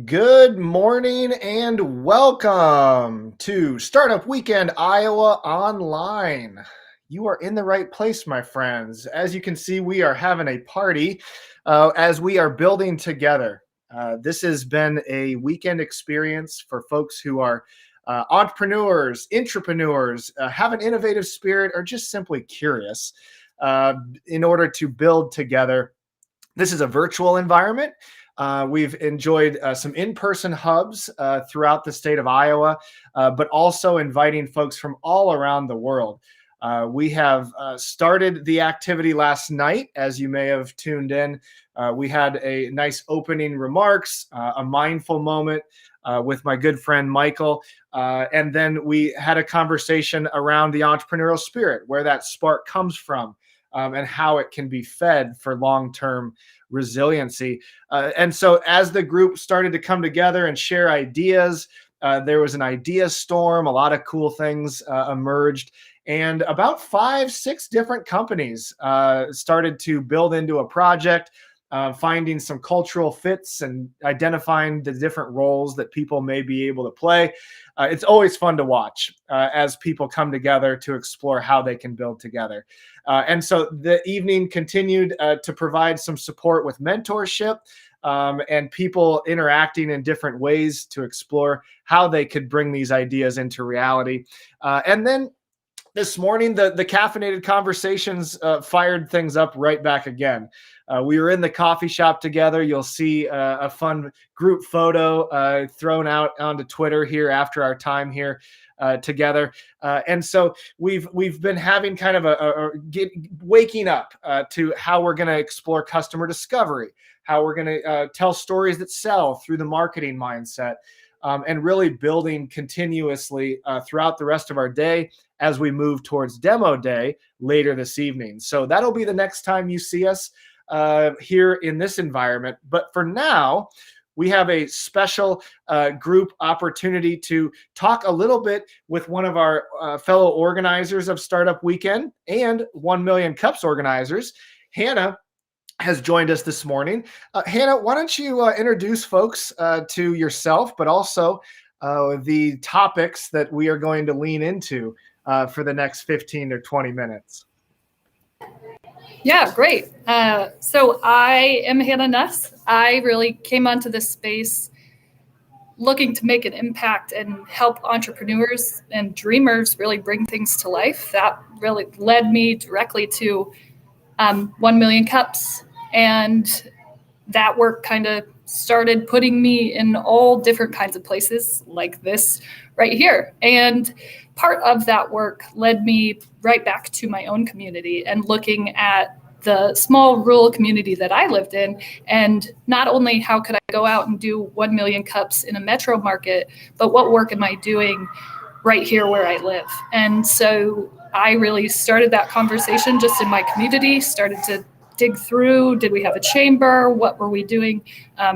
Good morning and welcome to Startup Weekend Iowa Online. You are in the right place, my friends. As you can see, we are having a party as we are building together. This has been a weekend experience for folks who are entrepreneurs, intrapreneurs, have an innovative spirit, or just simply curious uh, in order to build together. This is a virtual environment. We've enjoyed some in person hubs throughout the state of Iowa, but also inviting folks from all around the world. We have started the activity last night, as you may have tuned in. We had a nice opening remarks, a mindful moment with my good friend Michael. And then we had a conversation around the entrepreneurial spirit, where that spark comes from, and how it can be fed for long term resiliency. And so, as the group started to come together and share ideas, there was an idea storm. A lot of cool things emerged. And about 5, 6 different companies started to build into a project, finding some cultural fits and identifying the different roles that people may be able to play. It's always fun to watch as people come together to explore how they can build together. And so the evening continued to provide some support with mentorship, and people interacting in different ways to explore how they could bring these ideas into reality. And then this morning, the caffeinated conversations fired things up right back again. We were in the coffee shop together. You'll see a fun group photo thrown out onto Twitter here after our time here together. And so we've been having kind of waking up to how we're going to explore customer discovery, how we're going to tell stories that sell through the marketing mindset. And really building continuously throughout the rest of our day as we move towards demo day later this evening. So that'll be the next time you see us here in this environment. But for now, we have a special group opportunity to talk a little bit with one of our fellow organizers of Startup Weekend and 1 Million Cups organizers. Hannah has joined us this morning. Hannah, why don't you introduce folks to yourself, but also the topics that we are going to lean into for the next 15 or 20 minutes. Yeah, great. So I am Hannah Nuss. I really came onto this space looking to make an impact and help entrepreneurs and dreamers really bring things to life. That really led me directly to 1 Million Cups. And that work kind of started putting me in all different kinds of places like this right here. And part of that work led me right back to my own community and looking at the small rural community that I lived in. And not only how could I go out and do 1 million cups in a metro market, but what work am I doing right here where I live? And so I really started that conversation just in my community, started to dig through, did we have a chamber? What were we doing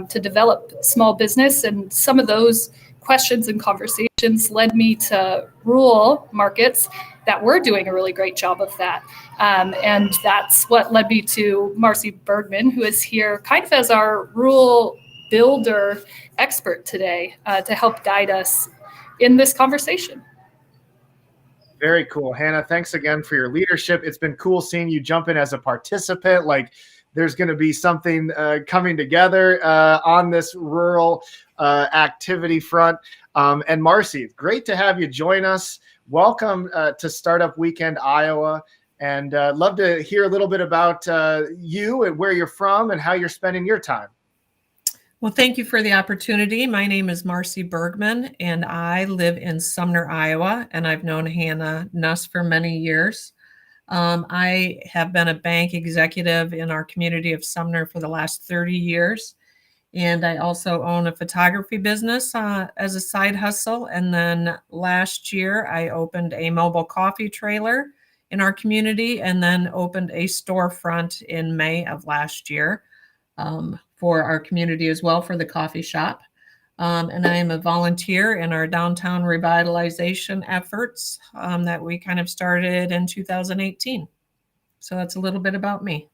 to develop small business? And some of those questions and conversations led me to rural markets that were doing a really great job of that. And that's what led me to Marcy Bergman, who is here kind of as our rural builder expert today to help guide us in this conversation. Very cool. Hannah, thanks again for your leadership. It's been cool seeing you jump in as a participant. Like there's going to be something coming together on this rural activity front. And Marcy, great to have you join us. Welcome to Startup Weekend Iowa. And love to hear a little bit about you and where you're from and how you're spending your time. Well, thank you for the opportunity. My name is Marcy Bergman, and I live in Sumner, Iowa, and I've known Hannah Nuss for many years. I have been a bank executive in our community of Sumner for the last 30 years, and I also own a photography business as a side hustle. And then last year, I opened a mobile coffee trailer in our community and then opened a storefront in May of last year. For our community as well, for the coffee shop. And I am a volunteer in our downtown revitalization efforts that we kind of started in 2018. So that's a little bit about me.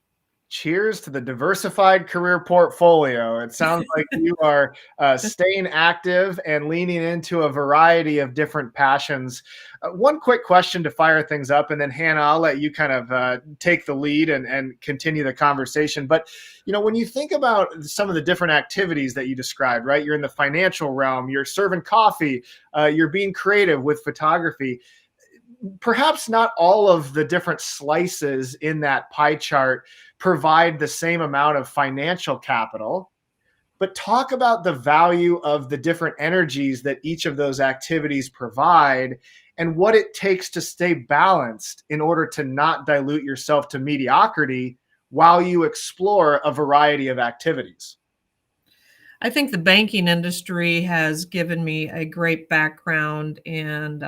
Cheers to the diversified career portfolio. It sounds like you are staying active and leaning into a variety of different passions. One quick question to fire things up, and then Hannah, I'll let you kind of take the lead and continue the conversation. But, you know, when you think about some of the different activities that you described, right? You're in the financial realm, you're serving coffee, you're being creative with photography. Perhaps not all of the different slices in that pie chart provide the same amount of financial capital, but talk about the value of the different energies that each of those activities provide and what it takes to stay balanced in order to not dilute yourself to mediocrity while you explore a variety of activities. I think the banking industry has given me a great background and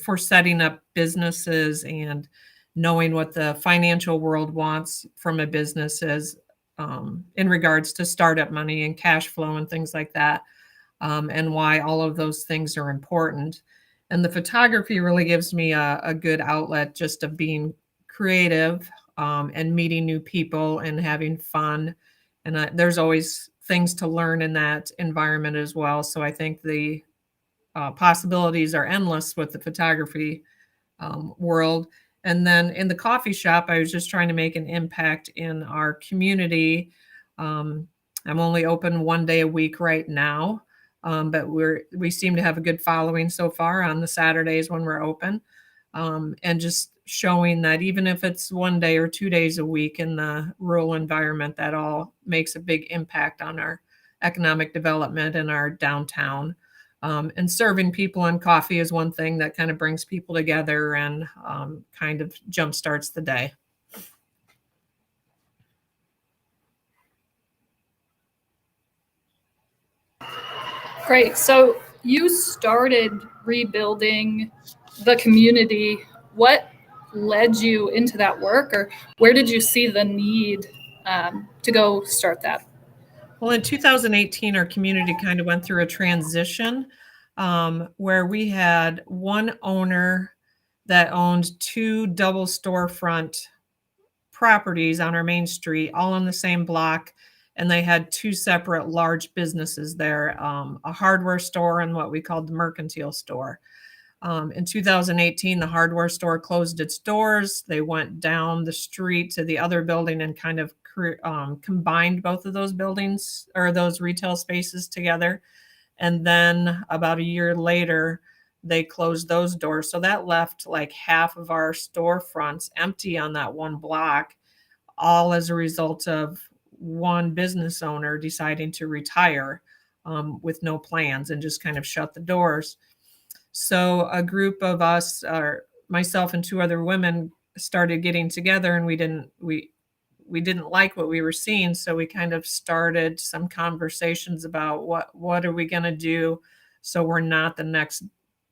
for setting up businesses and knowing what the financial world wants from a business is in regards to startup money and cash flow and things like that, and why all of those things are important. And the photography really gives me a good outlet just of being creative and meeting new people and having fun. And there's always things to learn in that environment as well. So I think the possibilities are endless with the photography world. And then in the coffee shop, I was just trying to make an impact in our community. I'm only open one day a week right now, but we seem to have a good following so far on the Saturdays when we're open, and just showing that even if it's one day or 2 days a week in the rural environment, that all makes a big impact on our economic development in our downtown. And serving people and coffee is one thing that kind of brings people together and kind of jumpstarts the day. Great. So you started rebuilding the community. What led you into that work, or where did you see the need to go start that? Well, in 2018, our community kind of went through a transition where we had one owner that owned 2 double storefront properties on our main street, all on the same block. And they had 2 separate large businesses there, a hardware store and what we called the mercantile store. In 2018, the hardware store closed its doors. They went down the street to the other building and kind of combined both of those buildings or those retail spaces together. And then about a year later, they closed those doors. So that left like half of our storefronts empty on that one block, all as a result of one business owner deciding to retire with no plans and just kind of shut the doors. So a group of us, myself and 2 other women, started getting together, and we didn't like what we were seeing. So we kind of started some conversations about what are we going to do so we're not the next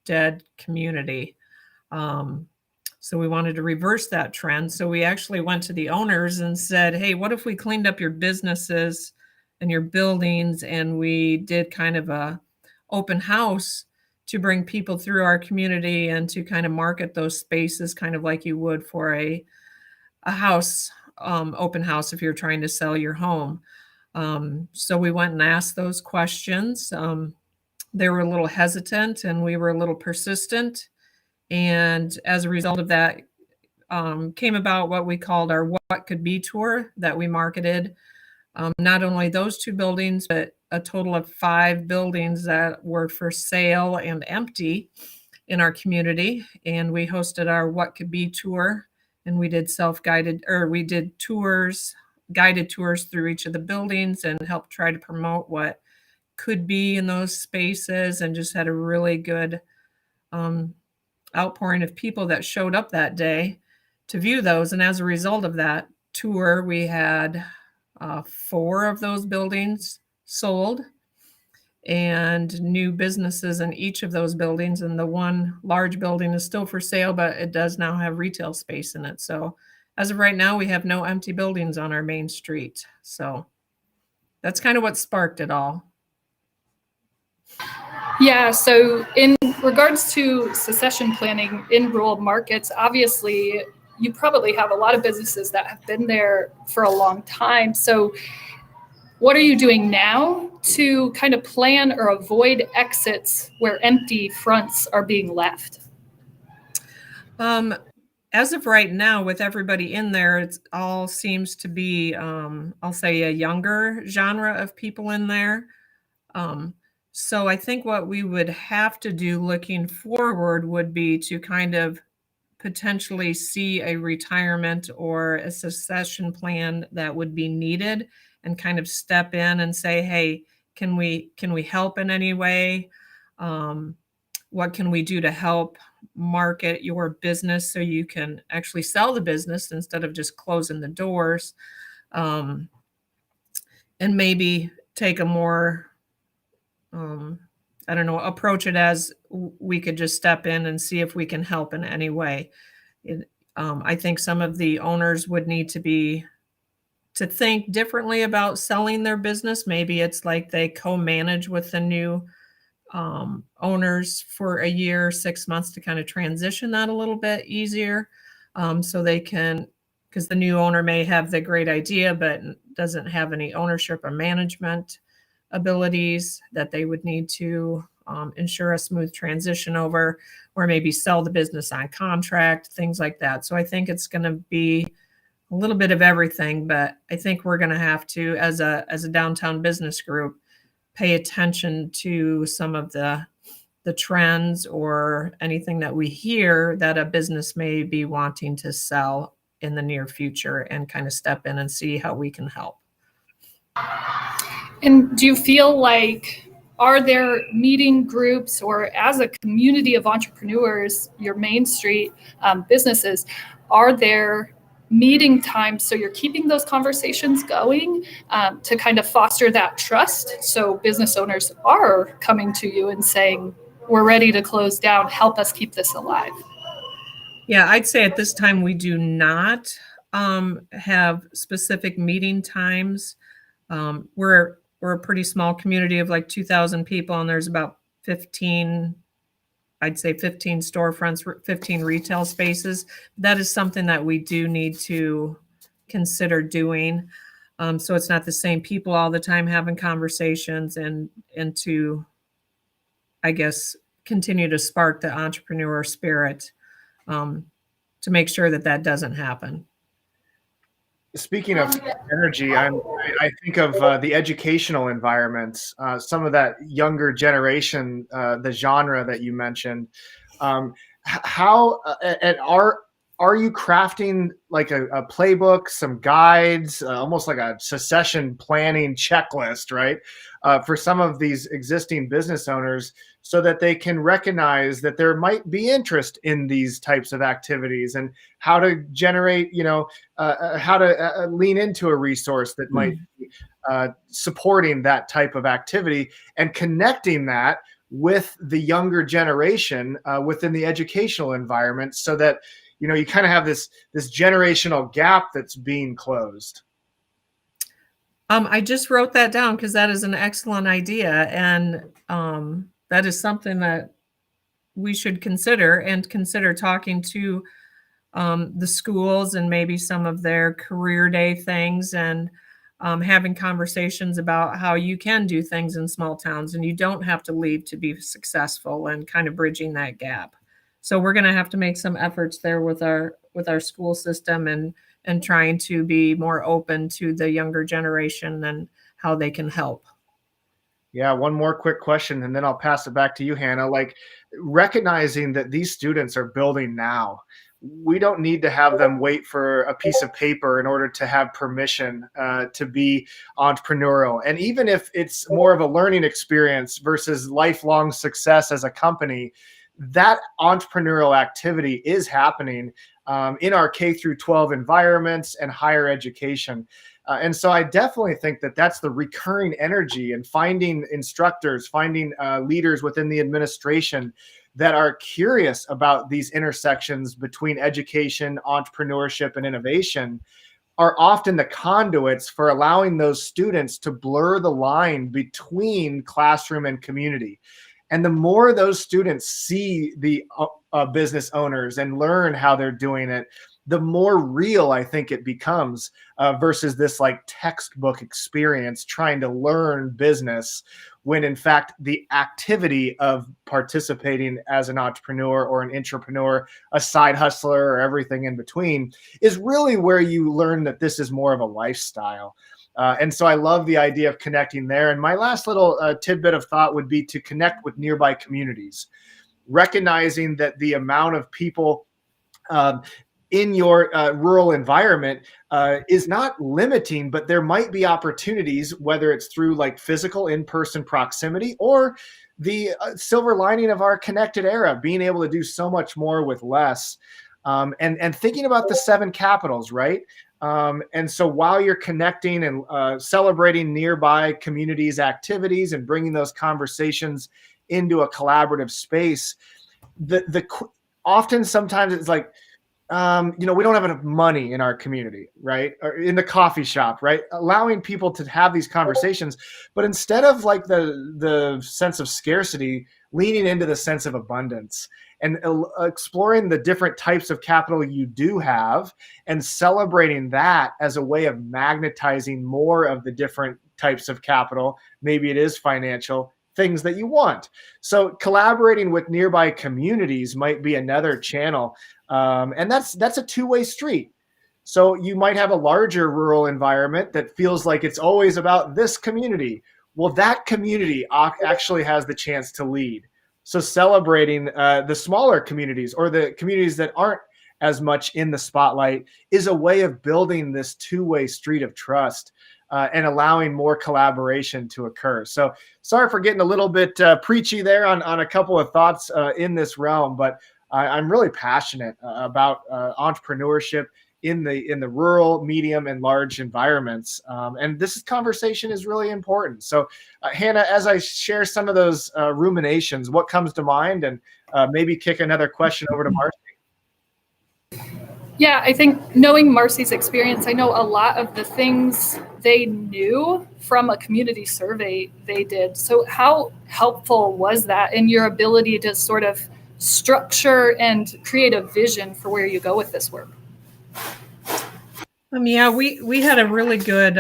dead community. So we wanted to reverse that trend. So we actually went to the owners and said, hey, what if we cleaned up your businesses and your buildings, and we did kind of a open house to bring people through our community and to kind of market those spaces kind of like you would for a house, open house if you're trying to sell your home. So we went and asked those questions. They were a little hesitant and we were a little persistent. And as a result of that, came about what we called our What Could Be tour that we marketed. Not only those 2 buildings, but a total of 5 buildings that were for sale and empty in our community. And we hosted our What Could Be tour, and we did we did tours, guided tours through each of the buildings and helped try to promote what could be in those spaces, and just had a really good outpouring of people that showed up that day to view those. And as a result of that tour, we had 4 of those buildings sold and new businesses in each of those buildings. And the one large building is still for sale, but it does now have retail space in it. So as of right now, we have no empty buildings on our main street. So that's kind of what sparked it all. Yeah, so in regards to succession planning in rural markets, obviously you probably have a lot of businesses that have been there for a long time. So what are you doing now to kind of plan or avoid exits where empty fronts are being left? As of right now, with everybody in there, it all seems to be, I'll say, a younger genre of people in there. So I think what we would have to do looking forward would be to kind of potentially see a retirement or a succession plan that would be needed, and kind of step in and say, hey, can we help in any way? What can we do to help market your business so you can actually sell the business instead of just closing the doors? And maybe take a more, I don't know, approach it as we could just step in and see if we can help in any way. I think some of the owners would need to think differently about selling their business. Maybe it's like they co-manage with the new owners for a year, 6 months, to kind of transition that a little bit easier. So they can, because the new owner may have the great idea, but doesn't have any ownership or management abilities, that they would need to ensure a smooth transition over, or maybe sell the business on contract, things like that. So I think it's going to be a little bit of everything, but I think we're going to have to, as a downtown business group, pay attention to some of the trends or anything that we hear that a business may be wanting to sell in the near future, and kind of step in and see how we can help. And do you feel like, are there meeting groups, or as a community of entrepreneurs, your Main Street businesses, are there meeting times so you're keeping those conversations going to kind of foster that trust, so business owners are coming to you and saying, we're ready to close down, help us keep this alive? Yeah, I'd say at this time we do not have specific meeting times. We're a pretty small community of like 2,000 people, and there's about 15, I'd say 15 storefronts, 15 retail spaces. That is something that we do need to consider doing. So it's not the same people all the time having conversations, and to, I guess, continue to spark the entrepreneur spirit, to make sure that doesn't happen. Speaking of energy, I think of the educational environments, some of that younger generation, the genre that you mentioned. How and are you crafting like a playbook, some guides, almost like a succession planning checklist, right, for some of these existing business owners, so that they can recognize that there might be interest in these types of activities, and how to generate, how to lean into a resource that might be supporting that type of activity, and connecting that with the younger generation within the educational environment, so that you kind of have this generational gap that's being closed. I just wrote that down because that is an excellent idea, and that is something that we should consider talking to the schools and maybe some of their career day things, and having conversations about how you can do things in small towns and you don't have to leave to be successful, and kind of bridging that gap. So we're going to have to make some efforts there with our school system, and trying to be more open to the younger generation and how they can help. Yeah, one more quick question, and then I'll pass it back to you, Hannah. Like, recognizing that these students are building now, we don't need to have them wait for a piece of paper in order to have permission to be entrepreneurial. And even if it's more of a learning experience versus lifelong success as a company, that entrepreneurial activity is happening in our K through 12 environments and higher education. And so I definitely think that that's the recurring energy, and finding instructors, finding leaders within the administration that are curious about these intersections between education, entrepreneurship, and innovation are often the conduits for allowing those students to blur the line between classroom and community. And the more those students see the business owners and learn how they're doing it, the more real I think it becomes versus this like textbook experience trying to learn business, when in fact the activity of participating as an entrepreneur or an intrapreneur, a side hustler, or everything in between is really where you learn that this is more of a lifestyle. And so I love the idea of connecting there. And my last little tidbit of thought would be to connect with nearby communities, recognizing that the amount of people in your rural environment is not limiting, but there might be opportunities, whether it's through like physical in-person proximity or the silver lining of our connected era, being able to do so much more with less. And thinking about the 7 capitals, right? And so while you're connecting and celebrating nearby communities' activities and bringing those conversations into a collaborative space, often sometimes it's like, we don't have enough money in our community, right? Or in the coffee shop, right? Allowing people to have these conversations, but instead of like the sense of scarcity, leaning into the sense of abundance and exploring the different types of capital you do have and celebrating that as a way of magnetizing more of the different types of capital. Maybe it is financial things that you want. So collaborating with nearby communities might be another channel. And that's a two-way street. So you might have a larger rural environment that feels like it's always about this community. Well, that community actually has the chance to lead. So celebrating the smaller communities or the communities that aren't as much in the spotlight is a way of building this two-way street of trust and allowing more collaboration to occur. So sorry for getting a little bit preachy there on a couple of thoughts in this realm, but I'm really passionate about entrepreneurship in the rural, medium, and large environments. And this conversation is really important. So Hannah, as I share some of those ruminations, what comes to mind, and maybe kick another question over to Marcy? Yeah, I think knowing Marcy's experience, I know a lot of the things they knew from a community survey they did. So how helpful was that in your ability to sort of structure and create a vision for where you go with this work? Yeah, we had a really good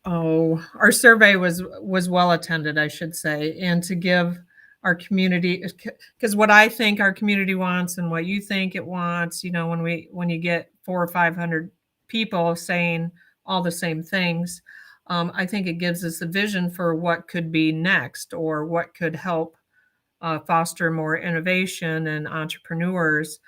our survey was well attended, I should say, and to give our community, because what I think our community wants and what you think it wants, when you get 400 or 500 people saying all the same things, I think it gives us a vision for what could be next or what could help foster more innovation and entrepreneurs.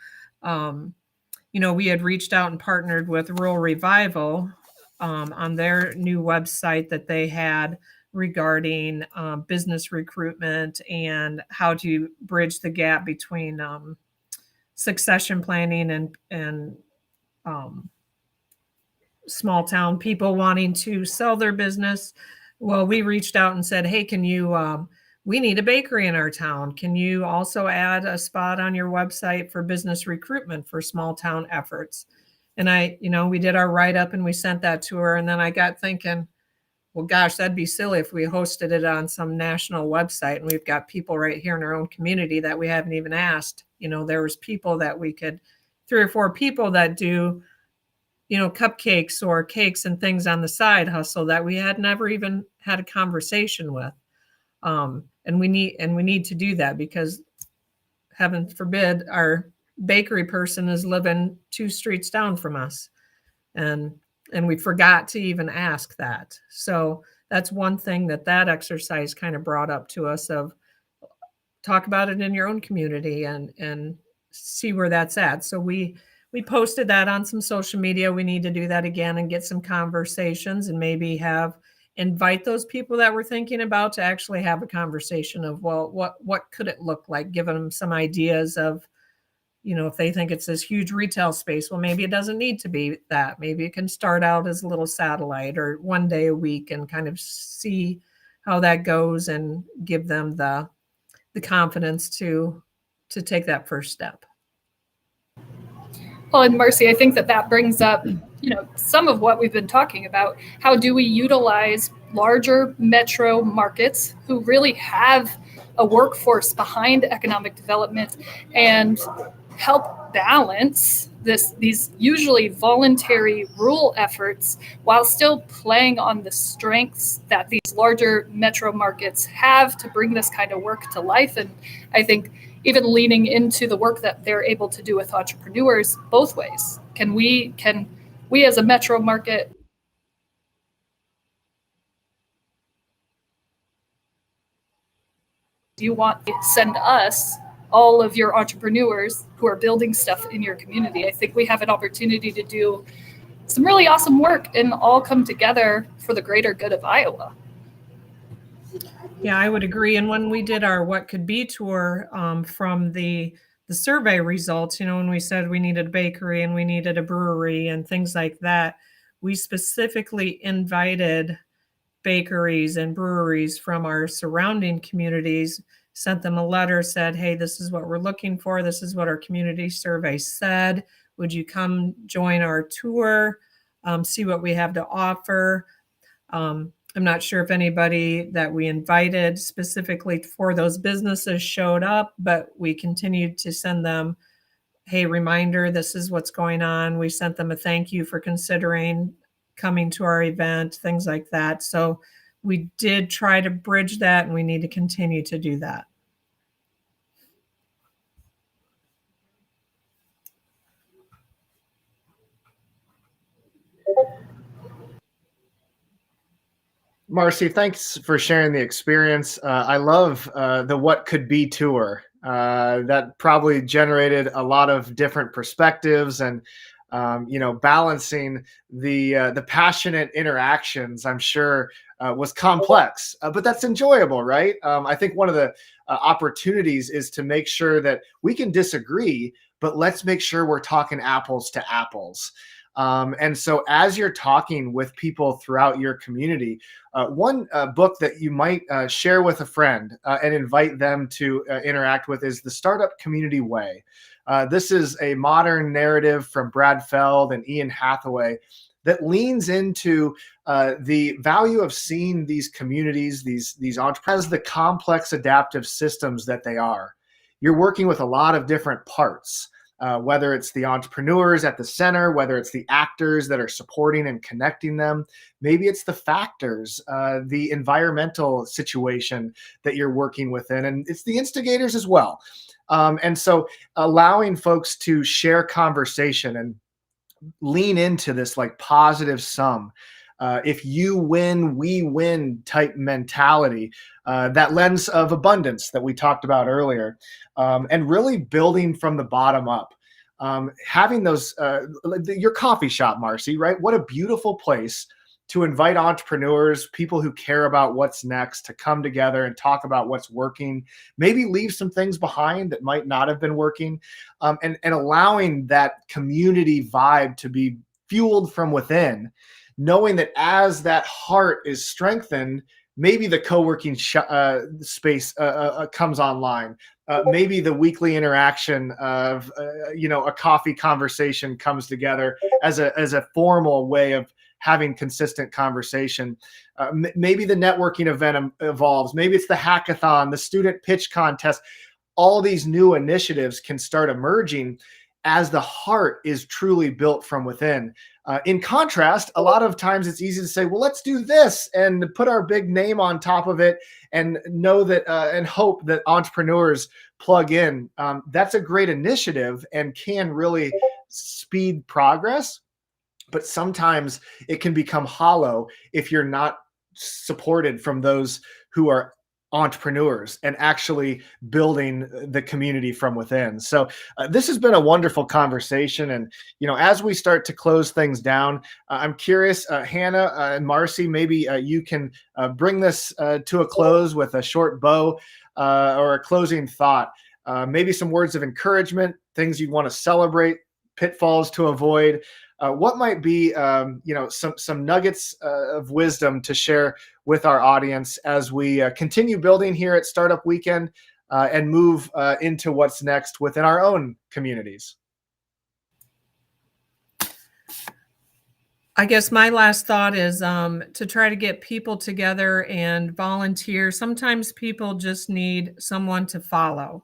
We had reached out and partnered with Rural Revival on their new website that they had regarding business recruitment and how to bridge the gap between succession planning and small town people wanting to sell their business. Well, we reached out and said, hey, can you we need a bakery in our town. Can you also add a spot on your website for business recruitment for small town efforts? And we did our write-up and we sent that to her. And then I got thinking, well, gosh, that'd be silly if we hosted it on some national website and we've got people right here in our own community that we haven't even asked. There was people that we could, 3 or 4 people that do, cupcakes or cakes and things on the side hustle that we had never even had a conversation with. And we need to do that because heaven forbid our bakery person is living 2 streets down from us. And we forgot to even ask that. So that's one thing that exercise kind of brought up to us of talk about it in your own community and see where that's at. So we posted that on some social media. We need to do that again and get some conversations and maybe invite those people that we're thinking about to actually have a conversation of, well, what could it look like? Give them some ideas of, if they think it's this huge retail space, well, maybe it doesn't need to be that. Maybe it can start out as a little satellite or 1 day a week and kind of see how that goes and give them the confidence to take that first step. Well, and Marcy, I think that brings up, some of what we've been talking about. How do we utilize larger metro markets who really have a workforce behind economic development and help balance these usually voluntary rural efforts while still playing on the strengths that these larger metro markets have to bring this kind of work to life. And I think even leaning into the work that they're able to do with entrepreneurs both ways. Can we as a metro market do you want to send us all of your entrepreneurs who are building stuff in your community? I think we have an opportunity to do some really awesome work and all come together for the greater good of Iowa. Yeah, I would agree. And when we did our What Could Be tour from the survey results, when we said we needed a bakery and we needed a brewery and things like that, we specifically invited bakeries and breweries from our surrounding communities, sent them a letter, said, hey, this is what we're looking for. This is what our community survey said. Would you come join our tour, see what we have to offer? I'm not sure if anybody that we invited specifically for those businesses showed up, but we continued to send them, hey, reminder, this is what's going on. We sent them a thank you for considering coming to our event, things like that. So we did try to bridge that, and we need to continue to do that. Marcy, thanks for sharing the experience. I love the What Could Be tour. That probably generated a lot of different perspectives and balancing the passionate interactions, I'm sure was complex, but that's enjoyable, right? I think one of the opportunities is to make sure that we can disagree, but let's make sure we're talking apples to apples. And so as you're talking with people throughout your community, one book that you might share with a friend and invite them to interact with is The Startup Community Way. This is a modern narrative from Brad Feld and Ian Hathaway that leans into the value of seeing these communities, these entrepreneurs, as the complex adaptive systems that they are. You're working with a lot of different parts, whether it's the entrepreneurs at the center, whether it's the actors that are supporting and connecting them. Maybe it's the factors, the environmental situation that you're working within, and it's the instigators as well. And so allowing folks to share conversation and lean into this like positive sum. If you win, we win type mentality, that lens of abundance that we talked about earlier, and really building from the bottom up. Having those, your coffee shop, Marcy, right? What a beautiful place to invite entrepreneurs, people who care about what's next, to come together and talk about what's working, maybe leave some things behind that might not have been working, and allowing that community vibe to be fueled from within, knowing that as that heart is strengthened, maybe the co-working space comes online. Maybe the weekly interaction of a coffee conversation comes together as a formal way of having consistent conversation. Maybe the networking event evolves. Maybe it's the hackathon, the student pitch contest. All these new initiatives can start emerging as the heart is truly built from within. In contrast, a lot of times it's easy to say, well, let's do this and put our big name on top of it and know that and hope that entrepreneurs plug in. That's a great initiative and can really speed progress. But sometimes it can become hollow if you're not supported from those who are entrepreneurs and actually building the community from within. So this has been a wonderful conversation. And, as we start to close things down, I'm curious, Hannah and Marcy, maybe you can bring this to a close with a short bow or a closing thought, maybe some words of encouragement, things you want to celebrate, pitfalls to avoid. What might be, some nuggets of wisdom to share with our audience as we continue building here at Startup Weekend and move into what's next within our own communities? I guess my last thought is to try to get people together and volunteer. Sometimes people just need someone to follow.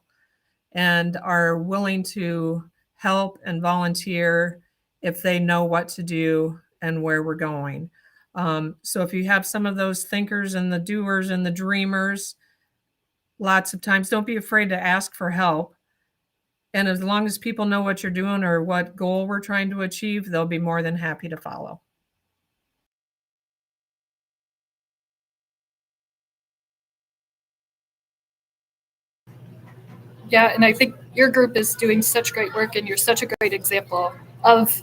and are willing to help and volunteer if they know what to do and where we're going. So if you have some of those thinkers and the doers and the dreamers, lots of times don't be afraid to ask for help. And as long as people know what you're doing or what goal we're trying to achieve, they'll be more than happy to follow. Yeah, and I think your group is doing such great work, and you're such a great example of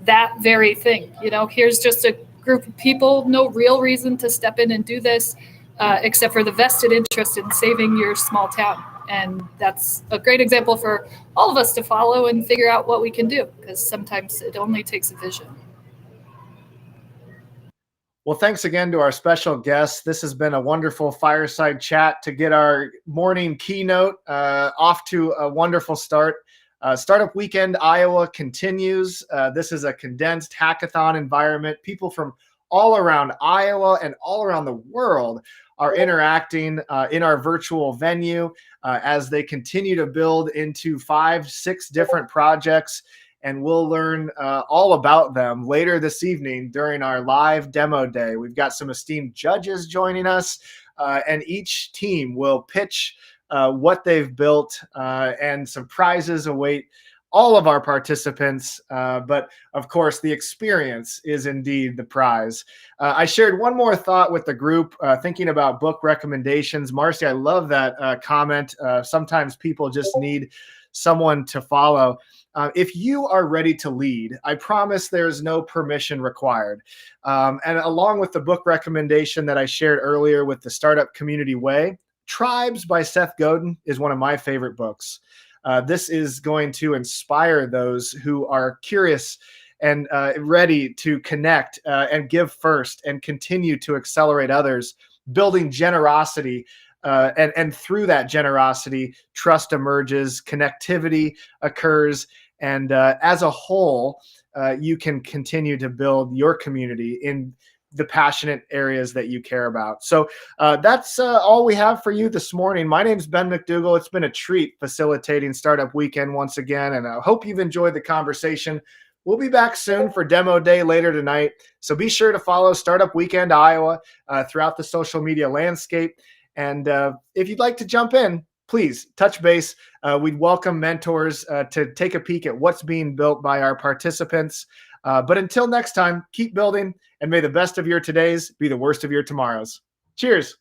that very thing. You know, here's just a group of people, no real reason to step in and do this, except for the vested interest in saving your small town. And that's a great example for all of us to follow and figure out what we can do, because sometimes it only takes a vision. Well, thanks again to our special guests. This has been a wonderful fireside chat to get our morning keynote off to a wonderful start. Startup Weekend Iowa continues. This is a condensed hackathon environment. People from all around Iowa and all around the world are interacting in our virtual venue as they continue to build into 5-6 different projects. And we'll learn all about them later this evening during our live demo day. We've got some esteemed judges joining us, and each team will pitch what they've built, and some prizes await all of our participants. But of course, the experience is indeed the prize. I shared one more thought with the group, thinking about book recommendations. Marcy, I love that comment. Sometimes people just need someone to follow. If you are ready to lead, I promise there's no permission required. And along with the book recommendation that I shared earlier with the Startup Community Way, Tribes by Seth Godin is one of my favorite books. This is going to inspire those who are curious and ready to connect and give first and continue to accelerate others, building generosity. And through that generosity, trust emerges, connectivity occurs, and as a whole, you can continue to build your community in the passionate areas that you care about. So that's all we have for you this morning. My name's Ben McDougall. It's been a treat facilitating Startup Weekend once again, and I hope you've enjoyed the conversation. We'll be back soon for demo day later tonight, so be sure to follow Startup Weekend Iowa throughout the social media landscape. And if you'd like to jump in, please touch base. We'd welcome mentors to take a peek at what's being built by our participants. But until next time, keep building, and may the best of your todays be the worst of your tomorrows. Cheers.